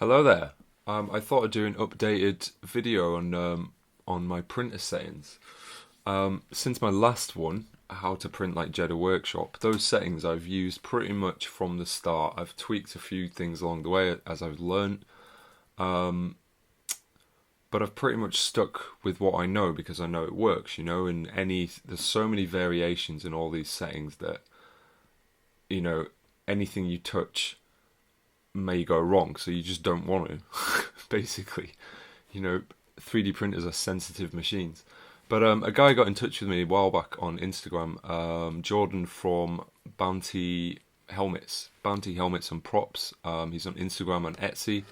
Hello there. I thought I'd do an updated video on my printer settings. Since my last one, how to print like Jeddah Workshop, those settings I've used pretty much from the start. I've tweaked a few things along the way as I've learned, but I've pretty much stuck with what I know because I know it works. And there's so many variations in all these settings that you know anything you touch may go wrong, so you just don't want to. Basically, you know, 3D printers are sensitive machines. But a guy got in touch with me a while back on Instagram, Jordan from Bounty Helmets and Props. He's on Instagram and Etsy.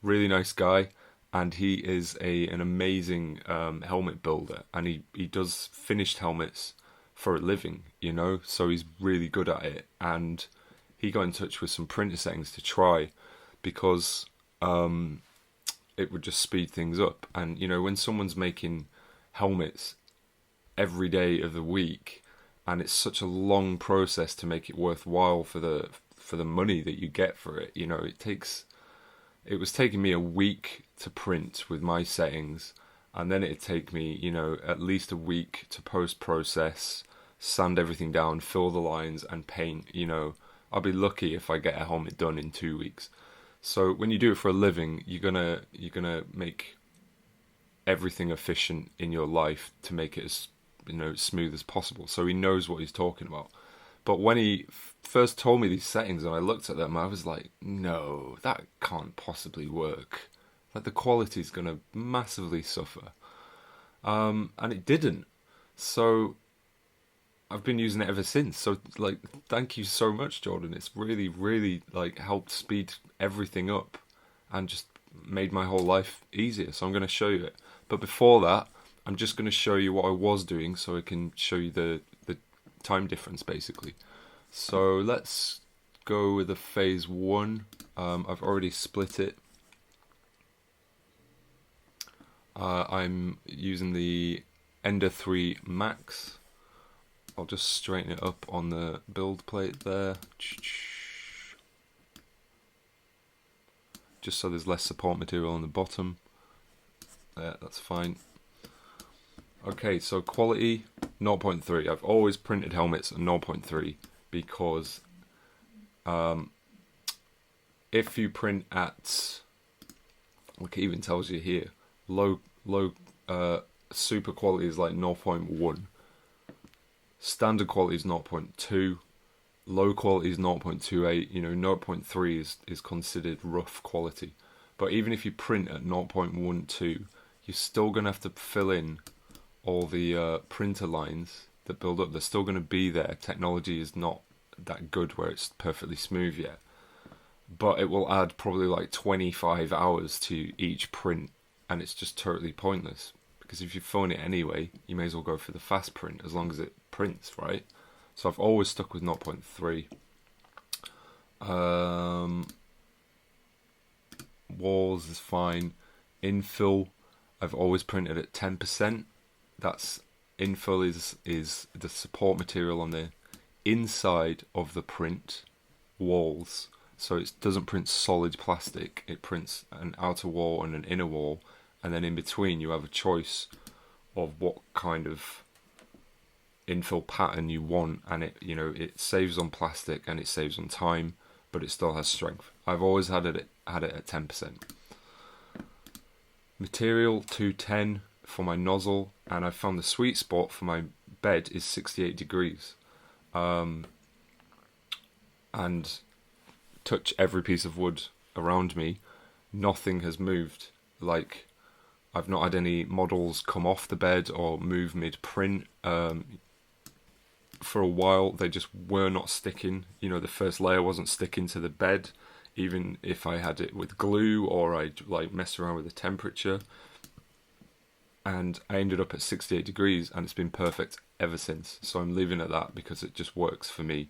Really nice guy, and he is an amazing helmet builder, and he does finished helmets for a living. So he's really good at it, and he got in touch with some printer settings to try because it would just speed things up. And when someone's making helmets every day of the week, and it's such a long process to make it worthwhile for the money that you get for it, it was taking me a week to print with my settings, and then it'd take me at least a week to post process, sand everything down, fill the lines, and paint. I'll be lucky if I get a helmet done in 2 weeks. So when you do it for a living, you're gonna make everything efficient in your life to make it as smooth as possible. So he knows what he's talking about. But when he first told me these settings and I looked at them, I was like, no, that can't possibly work. Like, the quality's gonna massively suffer. And it didn't. So I've been using it ever since. So, like, thank you so much, Jordan. It's really, really, like, helped speed everything up and just made my whole life easier. So I'm going to show you it. But before that, I'm just going to show you what I was doing so I can show you the time difference, basically. So let's go with the phase one. I've already split it. I'm using the Ender 3 Max. I'll just straighten it up on the build plate there. Just so there's less support material on the bottom. There, that's fine. Okay, so quality 0.3. I've always printed helmets at 0.3 because if you print at, like it even tells you here, low super quality is like 0.1. Standard quality is 0.2, low quality is 0.28, 0.3 is considered rough quality. But even if you print at 0.12, you're still going to have to fill in all the printer lines that build up. They're still going to be there. Technology is not that good where it's perfectly smooth yet. But it will add probably like 25 hours to each print, and it's just totally pointless. Because if you're filling it anyway, you may as well go for the fast print as long as it prints, right? So I've always stuck with 0.3. Walls is fine. Infill, I've always printed at 10%. That's infill is the support material on the inside of the print walls. So it doesn't print solid plastic. It prints an outer wall and an inner wall. And then in between you have a choice of what kind of infill pattern you want, and it saves on plastic and it saves on time, but it still has strength. I've always had it at 10%. Material 210 for my nozzle, and I found the sweet spot for my bed is 68 degrees. And touch every piece of wood around me, nothing has moved. Like, I've not had any models come off the bed or move mid-print. For a while, they just were not sticking. The first layer wasn't sticking to the bed, even if I had it with glue or I'd like mess around with the temperature. And I ended up at 68 degrees, and it's been perfect ever since. So I'm leaving it at that because it just works for me.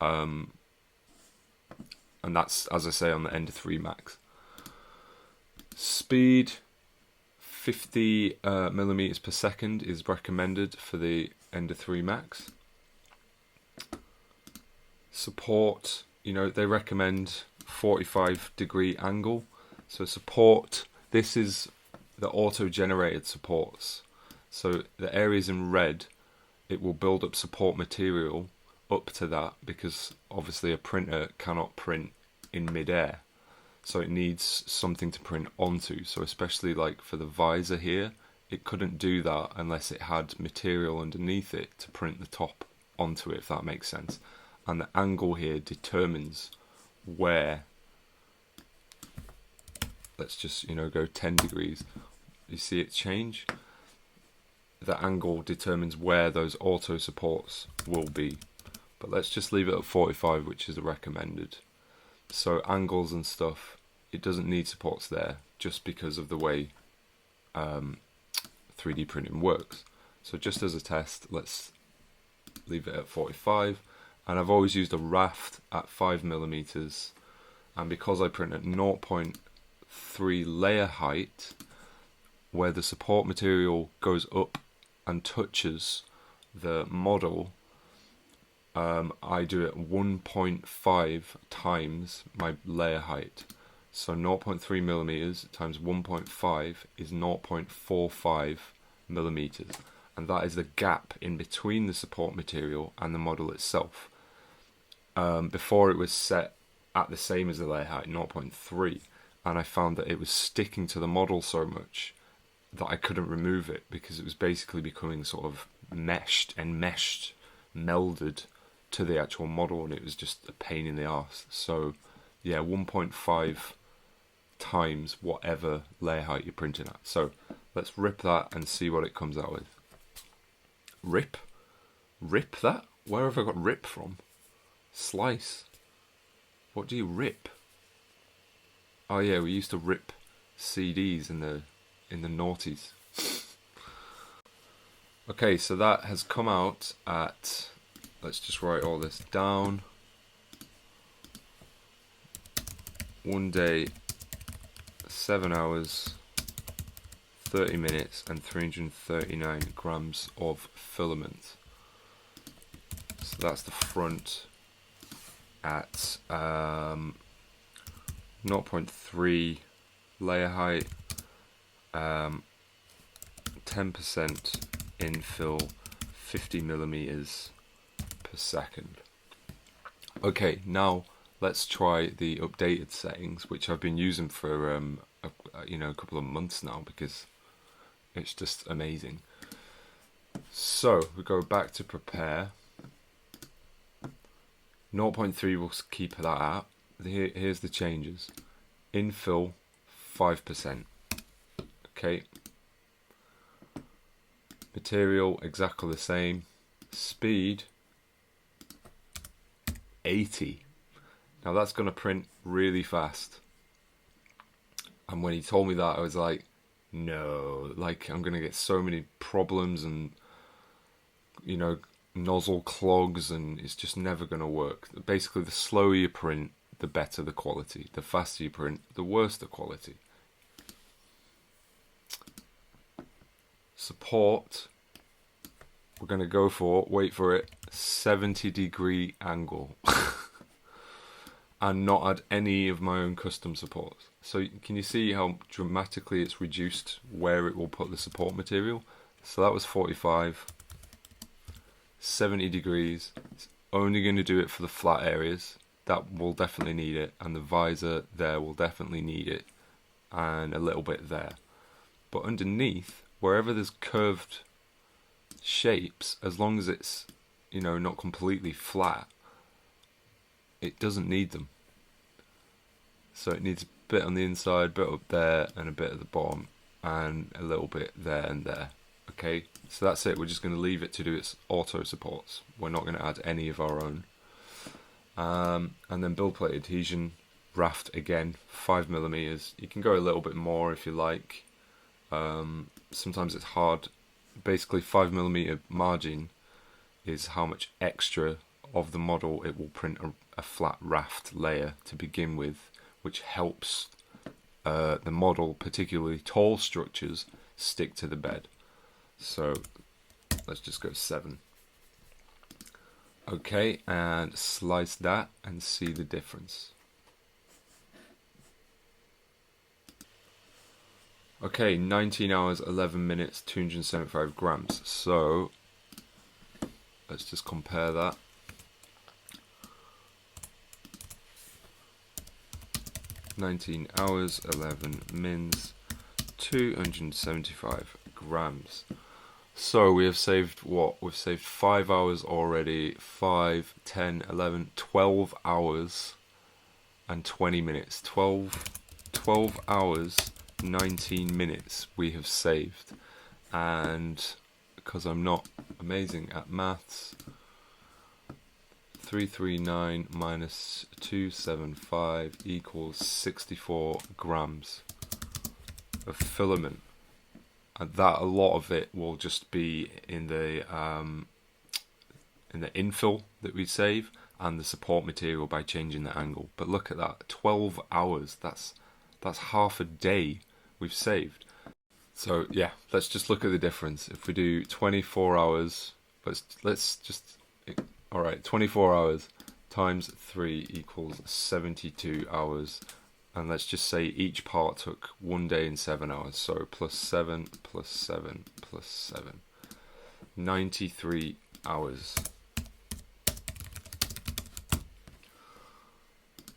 And that's, as I say, on the Ender 3 Max. Speed 50 millimeters per second is recommended for the Ender 3 Max. Support, they recommend 45-degree angle. So support, this is the auto-generated supports. So the areas in red, it will build up support material up to that, because obviously a printer cannot print in mid-air. So it needs something to print onto. So especially like for the visor here, it couldn't do that unless it had material underneath it to print the top onto it, if that makes sense. And the angle here determines where, let's just, go 10 degrees. You see it change? The angle determines where those auto supports will be. But let's just leave it at 45, which is the recommended. So angles and stuff, it doesn't need supports there just because of the way 3D printing works. So just as a test, let's leave it at 45. And I've always used a raft at 5mm. And because I print at 0.3 layer height, where the support material goes up and touches the model, I do it 1.5 times my layer height. So 0.3mm times 1.5 is 0.45mm, and that is the gap in between the support material and the model itself. Before it was set at the same as the layer height, 0.3, and I found that it was sticking to the model so much that I couldn't remove it, because it was basically becoming sort of meshed, melded to the actual model, and it was just a pain in the arse. So yeah, 1.5 times whatever layer height you're printing at. So let's rip that and see what it comes out with. Rip that? Where have I got rip from? Slice. What do you rip? Oh yeah, we used to rip CDs in the noughties. Okay, so that has come out at, let's just write all this down. 1 day, 7 hours, 30 minutes, and 339 grams of filament. So that's the front at 0.3 layer height, 10% infill, 50mm per second. Okay, now let's try the updated settings, which I've been using for a couple of months now, because it's just amazing. So we go back to prepare. 0.3 we'll keep that at. Here's the changes. Infill 5%. Okay. Material exactly the same. Speed 80. Now that's going to print really fast. And when he told me that, I was like, no, like I'm going to get so many problems and, nozzle clogs, and it's just never going to work. Basically, the slower you print, the better the quality. The faster you print, the worse the quality. Support, we're going to go for, wait for it, 70-degree angle. And not add any of my own custom supports. So can you see how dramatically it's reduced where it will put the support material? So that was 45, 70 degrees. It's only going to do it for the flat areas. That will definitely need it, and the visor there will definitely need it, and a little bit there. But underneath, wherever there's curved shapes, as long as it's, not completely flat, it doesn't need them. So it needs a bit on the inside, a bit up there, and a bit at the bottom, and a little bit there and there. Okay, so that's it. We're just going to leave it to do its auto supports. We're not going to add any of our own. And then build plate adhesion, raft again, 5mm. You can go a little bit more if you like. Sometimes it's hard. Basically, 5mm margin is how much extra of the model it will print a flat raft layer to begin with, which helps the model, particularly tall structures, stick to the bed. So let's just go 7. Okay, and slice that and see the difference. Okay, 19 hours, 11 minutes, 275 grams. So let's just compare that. "19 hours, 11 mins, 275 grams." So we have saved what? We've saved 5 hours already. 5, 10, 11, 12 hours and 20 minutes. 12 hours, 19 minutes we have saved. And because I'm not amazing at maths, 339 minus 275 equals 64 grams of filament. And that, a lot of it will just be in the infill that we save and the support material by changing the angle. But look at that, 12 hours. That's half a day we've saved. So yeah, let's just look at the difference. If we do 24 hours, let's just, all right, 24 hours times 3 equals 72 hours. And let's just say each part took 1 day and 7 hours. So plus 7, plus 7, plus 7. 93 hours.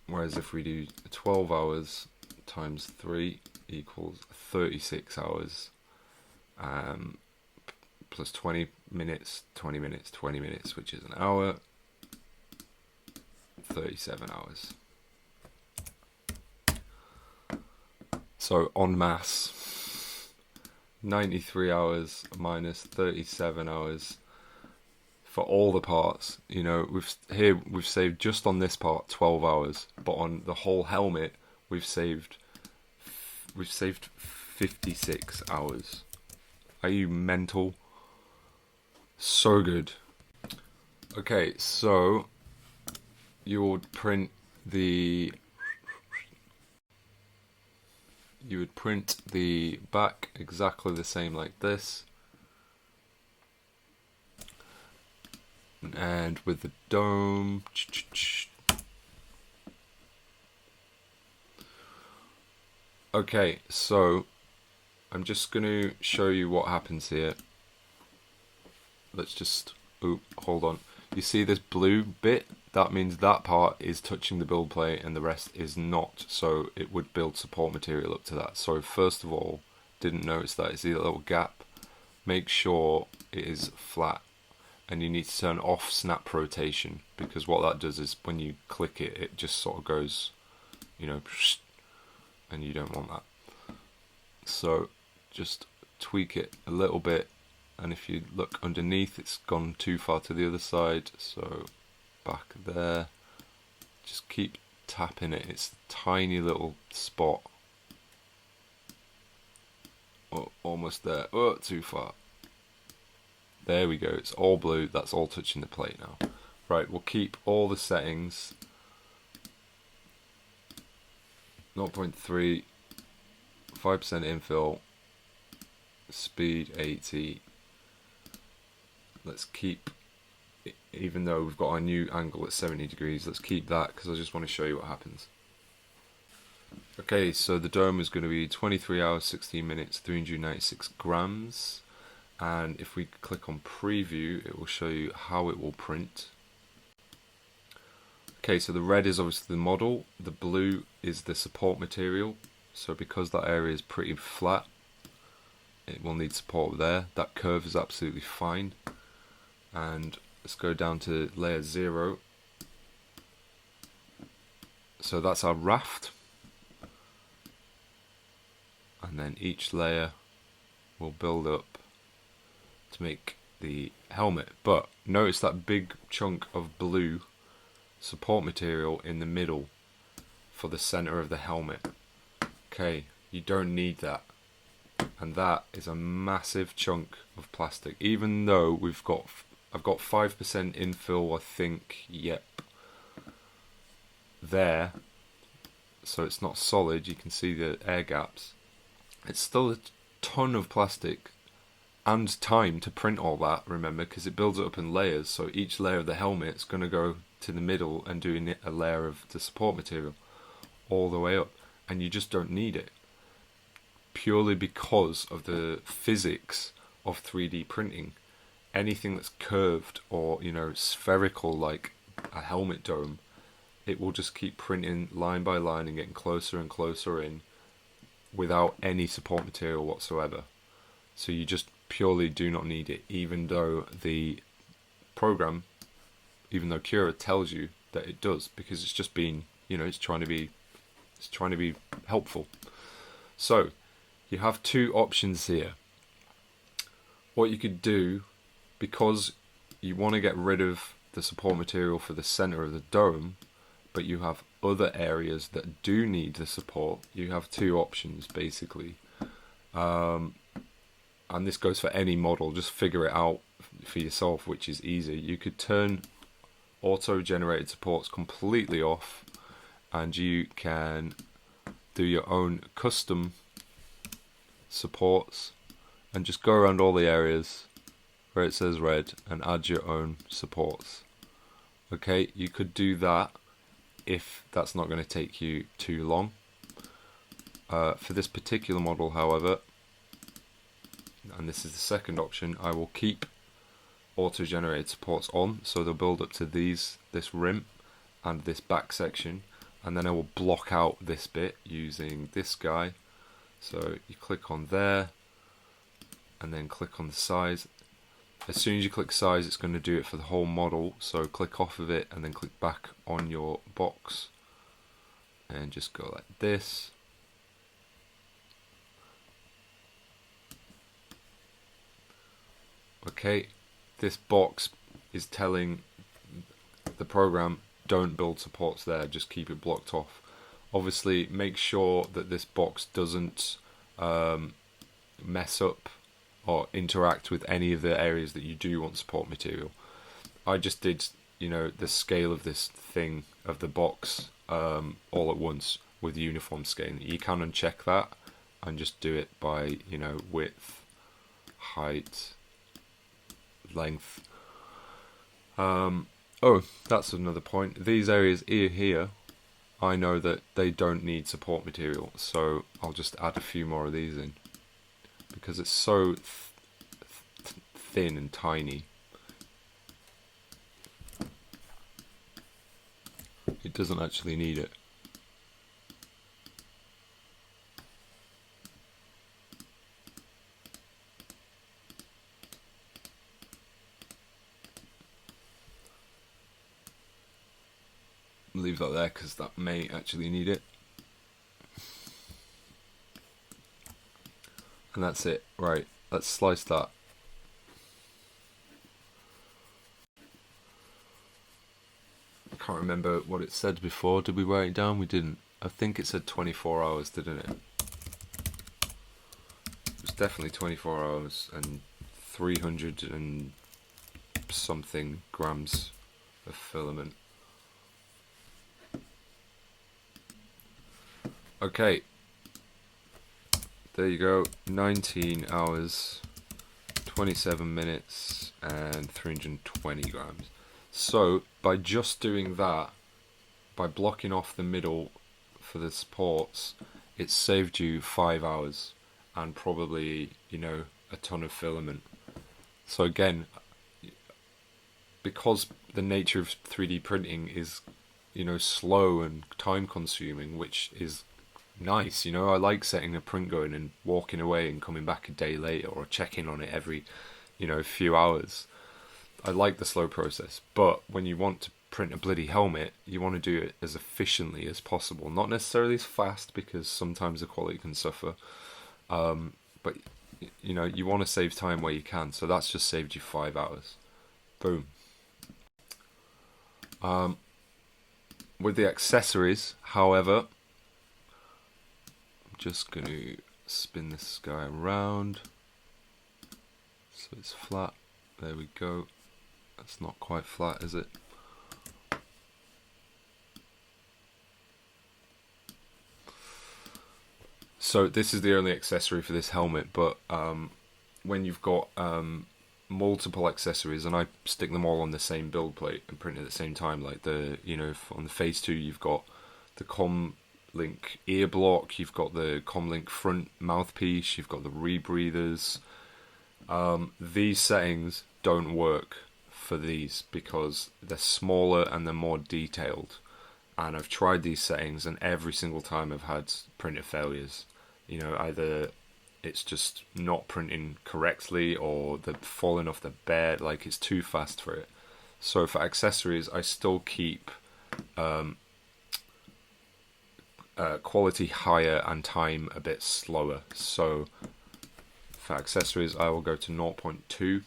Whereas if we do 12 hours times 3 equals 36 hours. Plus 20 minutes, 20 minutes, 20 minutes, which is an hour. 37 hours. So en masse, 93 hours minus 37 hours for all the parts. You know, we've saved just on this part 12 hours, but on the whole helmet we've saved 56 hours. Are you mental? So good. Okay, so you would print the back exactly the same like this, and with the dome, okay, so I'm just going to show you what happens here. Let's just, hold on. You see this blue bit? That means that part is touching the build plate and the rest is not. So it would build support material up to that. So first of all, didn't notice that. See that little gap? Make sure it is flat. And you need to turn off snap rotation, because what that does is when you click it, it just sort of goes, you know, and you don't want that. So just tweak it a little bit. And if you look underneath, it's gone too far to the other side. So back there, just keep tapping it. It's a tiny little spot. Oh, almost there. Oh, too far. There we go. It's all blue. That's all touching the plate now. Right, we'll keep all the settings. 0.3, 5% infill, speed 80. Let's keep, even though we've got our new angle at 70 degrees, let's keep that because I just want to show you what happens. Okay, so the dome is going to be 23 hours, 16 minutes, 396 grams. And if we click on preview, it will show you how it will print. Okay, so the red is obviously the model, the blue is the support material. So because that area is pretty flat, it will need support there. That curve is absolutely fine. And let's go down to layer 0. So that's our raft. And then each layer will build up to make the helmet. But notice that big chunk of blue support material in the middle for the center of the helmet. Okay, you don't need that. And that is a massive chunk of plastic. Even though I've got 5% infill, I think, yep, there. So it's not solid, you can see the air gaps. It's still a ton of plastic and time to print all that, remember, because it builds it up in layers. So each layer of the helmet is going to go to the middle and doing a layer of the support material all the way up. And you just don't need it. purely because of the physics of 3D printing. Anything that's curved or, spherical like a helmet dome, it will just keep printing line by line and getting closer and closer in without any support material whatsoever. So you just purely do not need it, even though the program, even though Cura tells you that it does, because it's just been, it's trying to be helpful. So you have two options here. What you could do, because you want to get rid of the support material for the center of the dome, but you have other areas that do need the support, you have two options basically. And this goes for any model, just figure it out for yourself, which is easy. You could turn auto-generated supports completely off, and you can do your own custom supports and just go around all the areas where it says red and add your own supports. Okay, you could do that if that's not going to take you too long. For this particular model, however, and this is the second option, I will keep auto-generated supports on, so they'll build up to this rim and this back section, and then I will block out this bit using this guy. So you click on there and then click on the size. As soon as you click size, it's going to do it for the whole model, so click off of it and then click back on your box and just go like this. Okay, this box is telling the program don't build supports there, just keep it blocked off. Obviously make sure that this box doesn't mess up or interact with any of the areas that you do want support material. I just did, the scale of this thing, of the box, all at once with uniform scaling. You can uncheck that and just do it by, width, height, length. Oh, that's another point. These areas here, I know that they don't need support material, so I'll just add a few more of these in, because it's so thin and tiny. It doesn't actually need it. Leave that there because that may actually need it. And that's it. Right, let's slice that. I can't remember what it said before. Did we write it down? We didn't. I think it said 24 hours, didn't it? It was definitely 24 hours and 300 and something grams of filament. Okay, there you go, 19 hours, 27 minutes, and 320 grams. So, by just doing that, by blocking off the middle for the supports, it saved you 5 hours, and probably, a ton of filament. So again, because the nature of 3D printing is, slow and time consuming, which is nice, I like setting a print going and walking away and coming back a day later, or checking on it every few hours. I like the slow process, but when you want to print a bloody helmet, you want to do it as efficiently as possible, not necessarily as fast, because sometimes the quality can suffer, but you want to save time where you can. So that's just saved you 5 hours. Boom. With the accessories, however, just going to spin this guy around so it's flat. There we go. That's not quite flat, is it? So this is the only accessory for this helmet, but when you've got multiple accessories, and I stick them all on the same build plate and print at the same time, like on the phase 2 you've got the Comlink ear block, you've got the Comlink front mouthpiece, you've got the rebreathers. These settings don't work for these because they're smaller and they're more detailed. And I've tried these settings, and every single time I've had printer failures. You know, either it's just not printing correctly, or they're falling off the bed, like it's too fast for it. So for accessories, I still keep quality higher and time a bit slower. So for accessories, I will go to 0.2.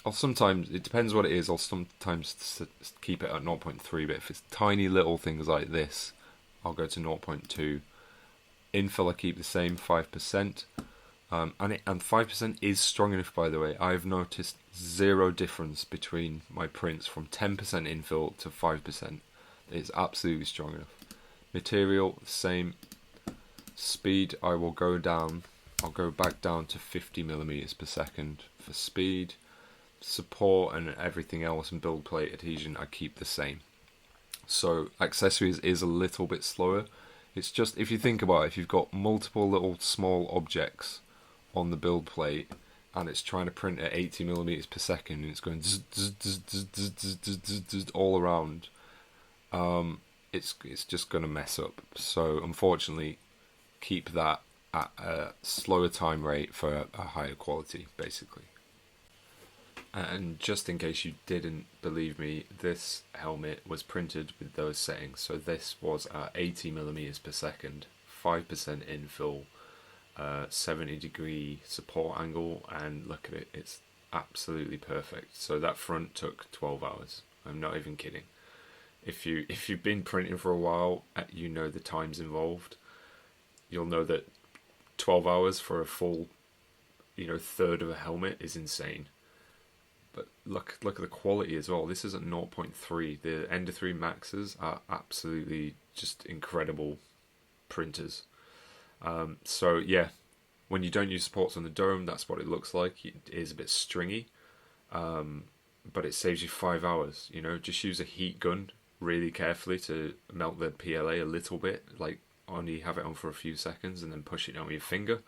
I'll sometimes, it depends what it is, I'll sometimes keep it at 0.3, but if it's tiny little things like this, I'll go to 0.2. Infill I keep the same, 5%. And 5% is strong enough, by the way. I've noticed zero difference between my prints from 10% infill to 5%. It's absolutely strong enough. Material, same. Speed, I will go down. I'll go back down to 50 millimeters per second for speed. Support and everything else, and build plate adhesion, I keep the same. So accessories is a little bit slower. It's just, if you think about it, if you've got multiple little small objects on the build plate and it's trying to print at 80 millimeters per second and it's going all around, it's just going to mess up. So unfortunately, keep that at a slower time rate for a higher quality, basically. And just in case you didn't believe me, this helmet was printed with those settings. So this was at 80 millimeters per second, 5% infill, 70-degree support angle, and look at it, it's absolutely perfect. So that front took 12 hours. I'm not even kidding. If you've been printing for a while, you know the times involved. You'll know that 12 hours for a full, third of a helmet is insane. But look at the quality as well. This is at 0.3. The Ender 3 Maxes are absolutely just incredible printers. So yeah, when you don't use supports on the dome, that's what it looks like. It is a bit stringy, but it saves you 5 hours. Just use a heat gun really carefully to melt the PLA a little bit, like only have it on for a few seconds and then push it down with your finger.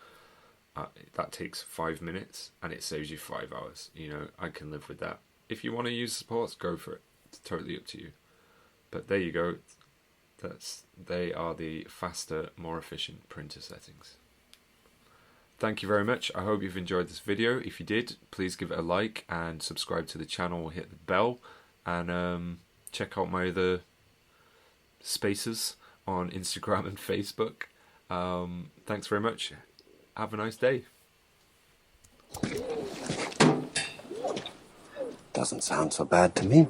That takes 5 minutes and it saves you 5 hours. I can live with that. If you want to use supports, go for it. It's totally up to you. But there you go. They are the faster, more efficient printer settings. Thank you very much. I hope you've enjoyed this video. If you did, please give it a like and subscribe to the channel, hit the bell, and check out my other spaces on Instagram and Facebook. Thanks very much. Have a nice day. Doesn't sound so bad to me.